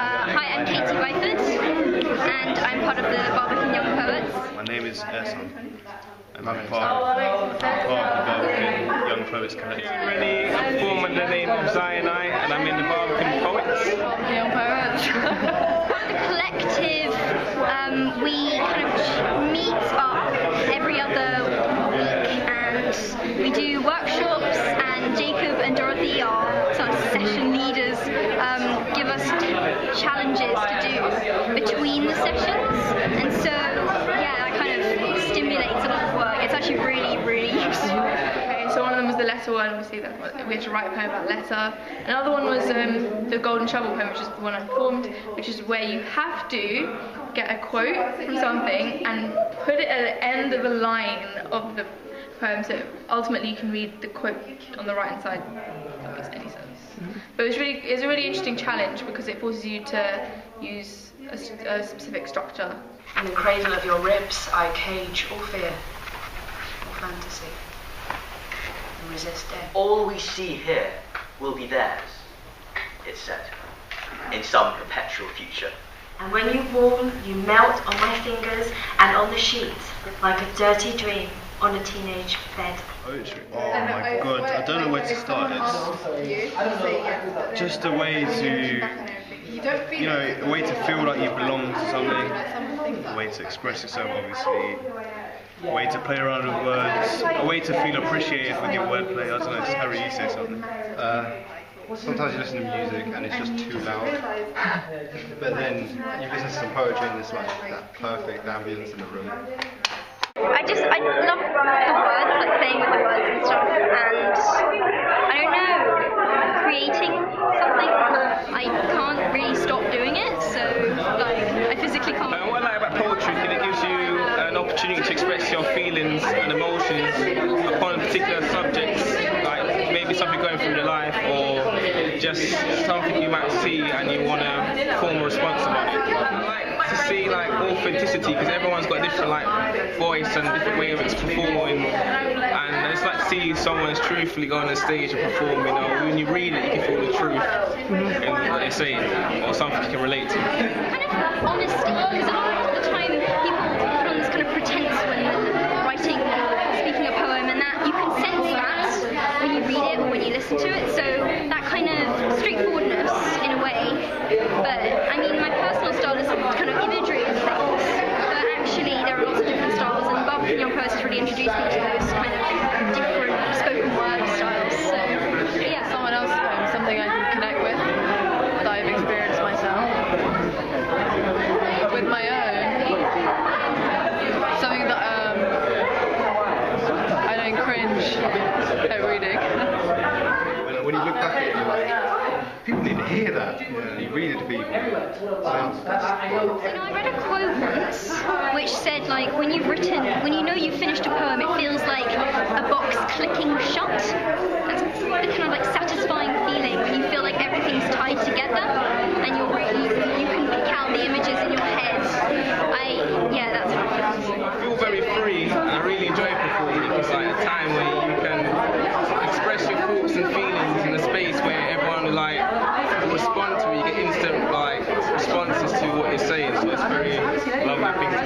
Hi, I'm Katie Byford, and I'm part of the Barbican Young Poets. My name is Ersan, and I'm part of the Barbican Young Poets Collective. I'm formed under the name of Zionai, and I'm in the Barbican Poets. Young Poets. The collective, we kind of meet up every other week, and we do workshops, and Jacob and Dorothy are sort of session leaders, give us challenges to do between the sessions, and so yeah, that kind of stimulates a lot of work. It's actually really useful. Okay, so one of them was the letter one, obviously we had to write a poem about letter. Another one was the Golden Shovel poem, which is the one I performed, which is where you have to get a quote from something and put it at the end of a line of the poem, so ultimately you can read the quote on the right hand side, if that makes any sense. But it's a really interesting challenge because it forces you to use a specific structure. In the cradle of your ribs I cage all fear, all fantasy, and resist death. All we see here will be theirs, it's said, in some perpetual future. And when you warm, you melt on my fingers and on the sheets like a dirty dream on a teenage bed. Poetry. Oh my god, I don't know where to start. It's just a way to, a way to feel like you belong to something, a way to express yourself, obviously, a way to play around with words, a way to feel appreciated with your wordplay. I don't know, just Harry, you say something. Sometimes you listen to music and it's just too loud, but then you listen to some poetry and it's like that perfect ambience in the room. I love the words, like playing with the words and stuff, and I don't know, creating something. I can't really stop doing it, so like I physically can't. What I like about poetry is that it gives you an opportunity to express your feelings and emotions upon particular subjects, like maybe something going through your life or just something you might see and you want to form a response about it. I like to see like authenticity because everyone's got a different like voice and a different way of performing, and I just like to see someone's truthfully go on the stage and perform. When you read it, you can feel the truth in what they're saying or something you can relate to. Kind of honesty, because a lot of the time people put on this kind of pretense when they're writing or speaking a poem, and that you can sense that when you read it or when you listen to it. So that kind of straightforwardness in a way. But I mean, my personal style is kind of imagery and things. But actually, there are lots of different styles, and Barbican Young Poets has really introduced me to those kind of different spoken word styles. So yeah, Someone else's poem, something I can connect with, that I've experienced myself. But with my own, something that I don't cringe at reading. When you look back at it, you're like, people need to hear that. You read it to people. I read a quote once which said, like, when you know you've finished a poem, it feels like a box clicking shut. That's the kind of like satisfying feeling when you feel like everything's tied together and you can pick out the images in your head. That's how it feels. I feel very free and I really enjoy performing. It's like a time where you can express your thoughts and feelings in a space where everyone will like respond to it. You get instant like responses to what you're saying, so it's a very lovely thing to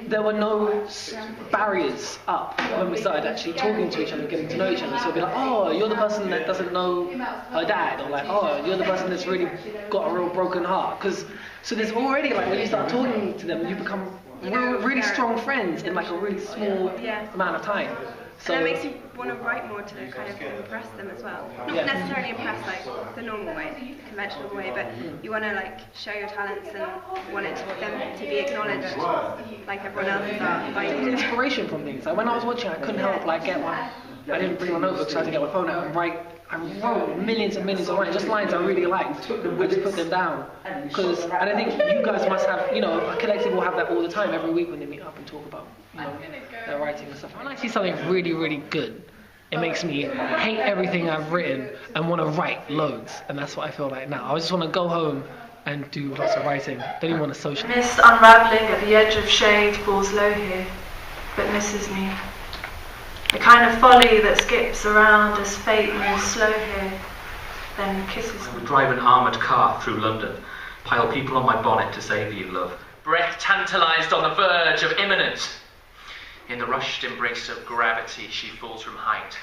do. There were no barriers up when we started actually talking to each other, getting to know each other. So it'd be like, oh, you're the person that doesn't know her dad, or like, oh, you're the person that's really got a real broken heart. So there's already like when you start talking to them, you become really strong friends in like a really small amount of time. So and that makes you want to write more to kind of impress them as well. Not necessarily impress like the normal way, the conventional way, but you want to like show your talents and want them to be acknowledged like everyone else's are. I take inspiration from things. Like when I was watching, I couldn't help like I didn't bring my notebook, so I had to get my phone out and write. I wrote millions and millions of lines, just lines I really liked. I just put them down. Because I don't think you guys must have, a collective will have that all the time, every week when they meet up and talk about, their writing and stuff. When I see something really, really good, it makes me hate everything I've written and want to write loads. And that's what I feel like now. I just want to go home and do lots of writing. Don't even want to socialize. Mist unravelling at the edge of shade falls low here, but misses me. The kind of folly that skips around as fate moves slow here, then kisses me. We drive an armoured car through London, Pile people on my bonnet to save you, love. Breath tantalized on the verge of imminent. In the rushed embrace of gravity, she falls from height.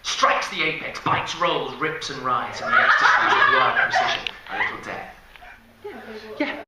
Strikes the apex, bites, rolls, rips and rides in the ecstasy of wild precision. A little death. Yeah.